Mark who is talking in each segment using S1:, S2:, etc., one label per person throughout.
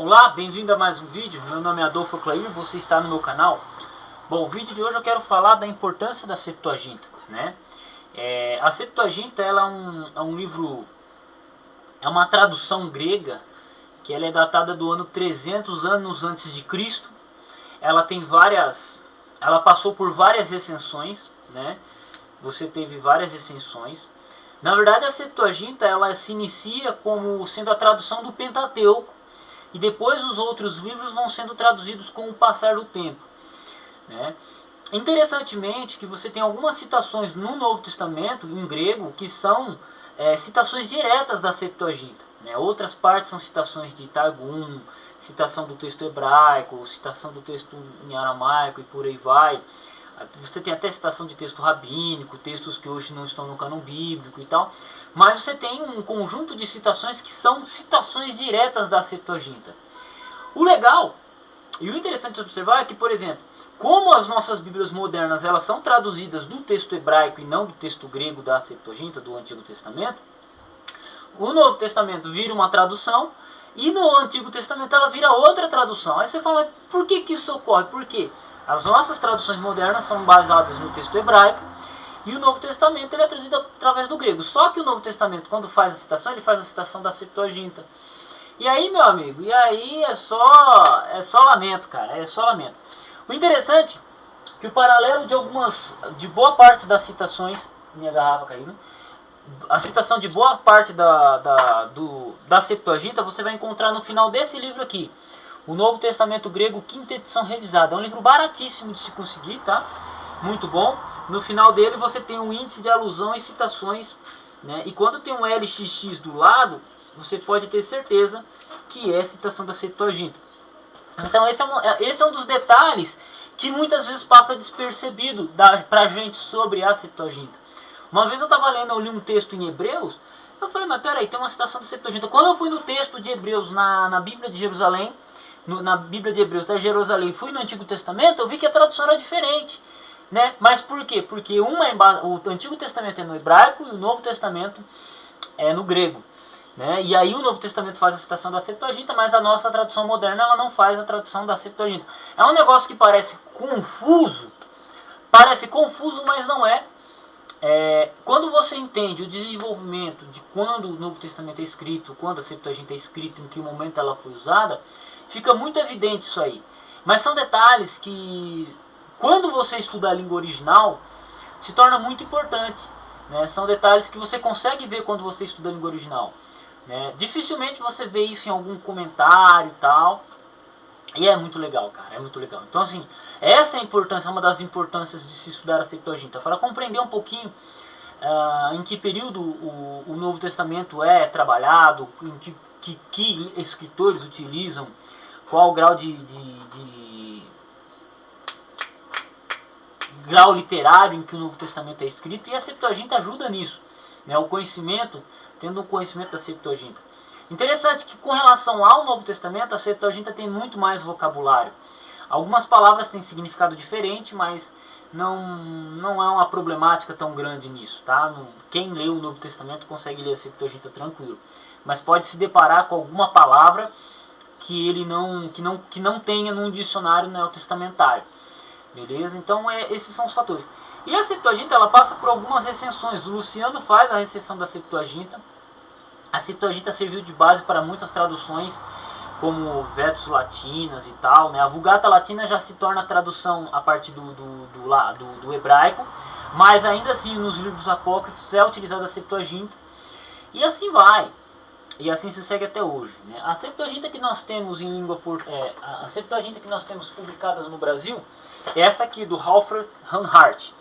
S1: Olá, bem-vindo a mais um vídeo. Meu nome é Adolfo Clair, você está no meu canal. Bom, o vídeo de hoje eu quero falar da importância da Septuaginta, né? A Septuaginta ela é um livro, é uma tradução grega que ela é datada do ano 300 anos antes de Cristo. Ela passou por várias recensões, né? Você teve várias recensões. Na verdade, a Septuaginta ela se inicia como sendo a tradução do Pentateuco e depois os outros livros vão sendo traduzidos com o passar do tempo, né? Interessantemente que você tem algumas citações no Novo Testamento em grego que são citações diretas da Septuaginta, né? Outras partes são citações de Targum, citação do texto hebraico, citação do texto em aramaico e por aí vai. Você tem até citação de texto rabínico, textos que hoje não estão no cânon bíblico e tal. Mas você tem um conjunto de citações que são citações diretas da Septuaginta. O legal e o interessante de observar é que, por exemplo, como as nossas Bíblias modernas elas são traduzidas do texto hebraico e não do texto grego da Septuaginta, do Antigo Testamento, o Novo Testamento vira uma tradução e no Antigo Testamento ela vira outra tradução. Aí você fala, por que isso ocorre? Porque as nossas traduções modernas são baseadas no texto hebraico e o Novo Testamento ele é traduzido através do grego. Só que o Novo Testamento, quando faz a citação, ele faz a citação da Septuaginta. E aí, meu amigo, é só lamento, cara, é só lamento. O interessante é que o paralelo de boa parte das citações, minha garrafa caindo, a citação de boa parte da Septuaginta você vai encontrar no final desse livro aqui, o Novo Testamento Grego, quinta edição revisada. É um livro baratíssimo de se conseguir, tá? Muito bom. No final dele você tem um índice de alusão e citações, né? E quando tem um LXX do lado, você pode ter certeza que é citação da Septuaginta. Então esse é um dos detalhes que muitas vezes passa despercebido pra gente sobre a Septuaginta. Uma vez eu li um texto em Hebreus, eu falei, mas peraí, tem uma citação da Septuaginta. Quando eu fui no texto de Hebreus, na Bíblia de Jerusalém, na Bíblia de Hebreus da Jerusalém, fui no Antigo Testamento, eu vi que a tradução era diferente, né? Mas por quê? Porque o Antigo Testamento é no hebraico e o Novo Testamento é no grego, né? E aí o Novo Testamento faz a citação da Septuaginta, mas a nossa tradução moderna ela não faz a tradução da Septuaginta. É um negócio que parece confuso, mas não é. Quando você entende o desenvolvimento de quando o Novo Testamento é escrito, quando a Septuaginta é escrita, em que momento ela foi usada, fica muito evidente isso aí. Mas são detalhes que, quando você estuda a língua original, se torna muito importante, né? São detalhes que você consegue ver quando você estuda a língua original, né? Dificilmente você vê isso em algum comentário e tal. E é muito legal, cara, é muito legal. Então, assim, essa é a importância, uma das importâncias de se estudar a Septuaginta, para compreender um pouquinho em que período o Novo Testamento é trabalhado, em que escritores utilizam, qual o grau grau literário em que o Novo Testamento é escrito, e a Septuaginta ajuda nisso, né? O conhecimento, tendo um conhecimento da Septuaginta. Interessante que com relação ao Novo Testamento, a Septuaginta tem muito mais vocabulário. Algumas palavras têm significado diferente, mas não é uma problemática tão grande nisso, tá? Quem lê o Novo Testamento consegue ler a Septuaginta tranquilo. Mas pode se deparar com alguma palavra que não tenha num dicionário neotestamentário. Beleza? Então esses são os fatores. E a Septuaginta ela passa por algumas recensões. O Luciano faz a recensão da Septuaginta. A Septuaginta serviu de base para muitas traduções, como Vetus Latinas e tal, né? A Vulgata Latina já se torna tradução a partir do hebraico, mas ainda assim nos livros apócrifos é utilizada a Septuaginta, e assim vai, e assim se segue até hoje, né? A Septuaginta que nós temos a Septuaginta que nós temos publicada no Brasil é essa aqui do Alfred Hanhart.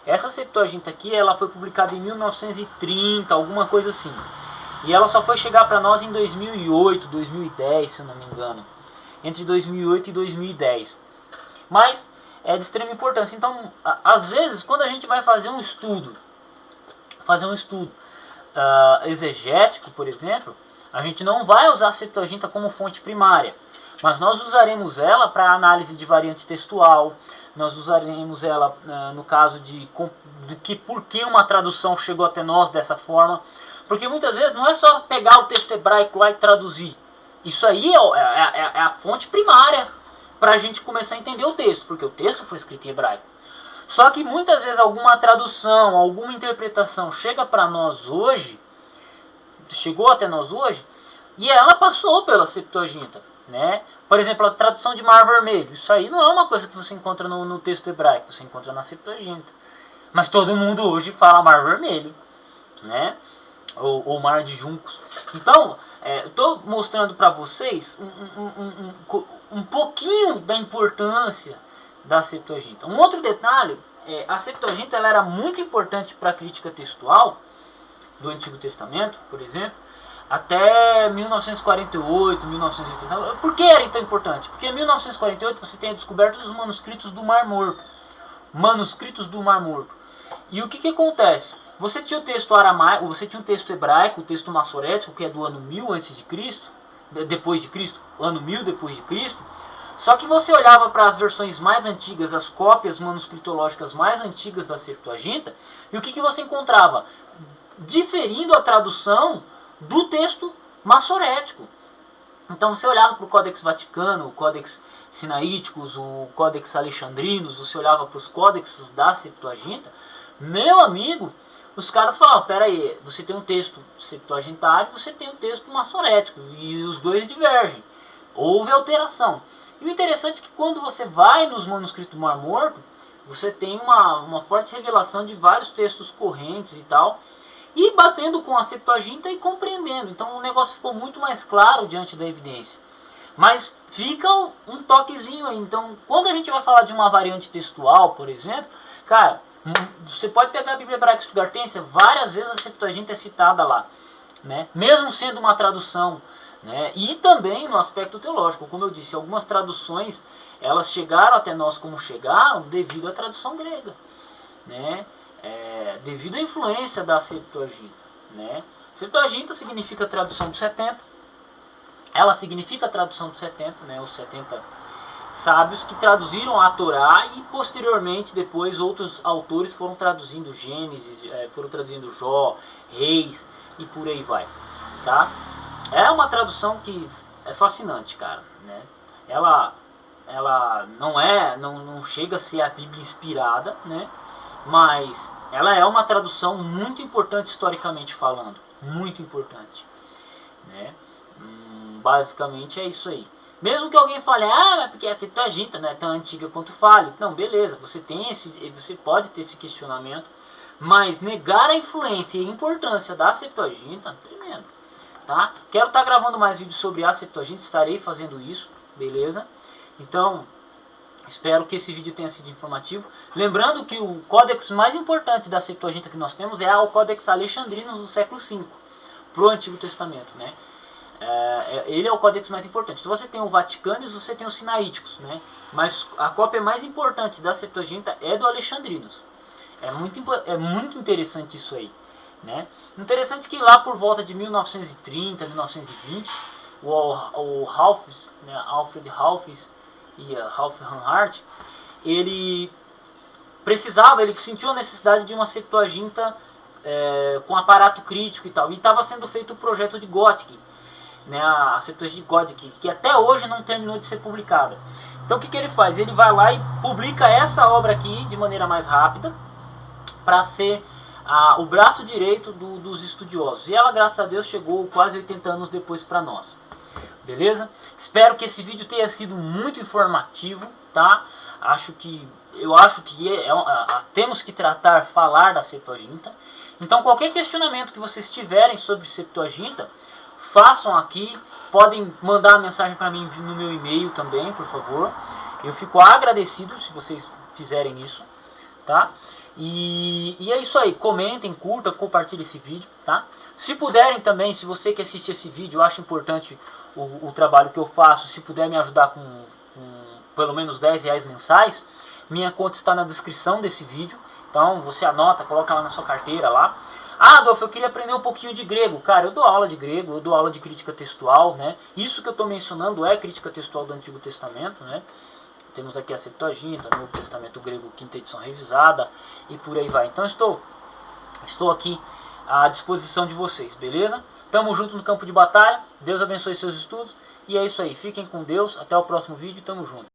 S1: Essa Septuaginta aqui ela foi publicada em 1930, alguma coisa assim. E ela só foi chegar para nós em 2008, 2010, se eu não me engano. Entre 2008 e 2010. Mas é de extrema importância. Então, às vezes, quando a gente vai fazer um estudo exegético, por exemplo, a gente não vai usar a Septuaginta como fonte primária. Mas nós usaremos ela para análise de variante textual. Nós usaremos ela no caso por que uma tradução chegou até nós dessa forma. Porque muitas vezes não é só pegar o texto hebraico lá e traduzir Isso aí é a fonte primária para a gente começar a entender o texto, porque o texto foi escrito em hebraico. Só que muitas vezes alguma tradução, alguma interpretação chega para nós hoje, chegou até nós hoje, e ela passou pela Septuaginta, né? Por exemplo, a tradução de Mar Vermelho, isso aí não é uma coisa que você encontra no texto hebraico, você encontra na Septuaginta. Mas todo mundo hoje fala Mar Vermelho, né? Ou Mar de Juncos. Então, estou mostrando para vocês um pouquinho da importância da Septuaginta. Um outro detalhe, a Septuaginta ela era muito importante para a crítica textual do Antigo Testamento, por exemplo, até 1948, 1980. Por que era tão importante? Porque em 1948 você tem a descoberta dos manuscritos do Mar Morto. Manuscritos do Mar Morto. E o que acontece? Você tinha o texto aramaico, você tinha o texto hebraico, o texto massorético, que é do ano 1000 a.C., depois de Cristo, ano 1000 depois de Cristo. Só que você olhava para as versões mais antigas, as cópias manuscritológicas mais antigas da Septuaginta, e o que você encontrava? Diferindo a tradução do texto massorético. Então você olhava para o Códex Vaticano, o Códex Sinaíticos, o Códex Alexandrinos, você olhava para os códexes da Septuaginta, meu amigo, os caras falavam, pera aí, você tem um texto septuagintário, você tem um texto massorético, e os dois divergem. Houve alteração. E o interessante é que quando você vai nos manuscritos do Mar Morto, você tem uma forte revelação de vários textos correntes e tal, e batendo com a Septuaginta e compreendendo. Então o negócio ficou muito mais claro diante da evidência. Mas fica um toquezinho aí. Então, quando a gente vai falar de uma variante textual, por exemplo, cara, você pode pegar a Bíblia Hebraica Stuttgartense, várias vezes a Septuaginta é citada lá, né? Mesmo sendo uma tradução, né? E também no aspecto teológico, como eu disse, algumas traduções elas chegaram até nós como chegaram devido à tradução grega, né? Devido à influência da Septuaginta, né? Septuaginta significa tradução dos 70, ela significa a tradução dos 70, né? Os 70 sábios que traduziram a Torá e posteriormente depois outros autores foram traduzindo Gênesis, foram traduzindo Jó, Reis e por aí vai, tá? É uma tradução que é fascinante, cara, né? Ela não chega a ser a Bíblia inspirada, né? Mas ela é uma tradução muito importante historicamente falando, muito importante, né? Basicamente é isso aí. Mesmo que alguém fale, mas porque a Septuaginta não é tão antiga quanto fale. Não, beleza, você pode ter esse questionamento, mas negar a influência e a importância da Septuaginta, tremendo, tá? Quero estar gravando mais vídeos sobre a Septuaginta, estarei fazendo isso, beleza? Então, espero que esse vídeo tenha sido informativo. Lembrando que o códex mais importante da Septuaginta que nós temos é o Códex Alexandrinos do século V, para o Antigo Testamento, né? Ele é o códex mais importante. Então você tem o Vaticano e você tem os Sinaíticos, né? Mas a cópia mais importante da Septuaginta é do Alexandrinos. É muito interessante isso aí, né? Interessante que lá por volta de 1930, 1920, o Halffes, né, Alfred Halffes e Ralph Hanhart, ele sentiu a necessidade de uma Septuaginta com aparato crítico e tal. E estava sendo feito o projeto de Gothic, né, a Septuaginta Gothic, que até hoje não terminou de ser publicada. Então o que ele faz? Ele vai lá e publica essa obra aqui de maneira mais rápida, para ser o braço direito dos estudiosos. E ela, graças a Deus, chegou quase 80 anos depois para nós. Beleza? Espero que esse vídeo tenha sido muito informativo, tá? Eu acho que temos que falar da Septuaginta. Então qualquer questionamento que vocês tiverem sobre Septuaginta, façam aqui, podem mandar uma mensagem para mim no meu e-mail também, por favor. Eu fico agradecido se vocês fizerem isso, tá? E é isso aí, comentem, curtam, compartilhem esse vídeo, tá? Se puderem também, se você que assiste esse vídeo, eu acho importante o trabalho que eu faço, se puder me ajudar com pelo menos R$10 mensais, minha conta está na descrição desse vídeo, então você anota, coloca lá na sua carteira lá. Adolfo, eu queria aprender um pouquinho de grego. Cara, eu dou aula de grego, eu dou aula de crítica textual, né? Isso que eu estou mencionando é crítica textual do Antigo Testamento, né? Temos aqui a Septuaginta, Novo Testamento grego, quinta edição revisada e por aí vai. Então estou aqui à disposição de vocês, beleza? Tamo junto no campo de batalha. Deus abençoe seus estudos. E é isso aí. Fiquem com Deus. Até o próximo vídeo. Tamo junto.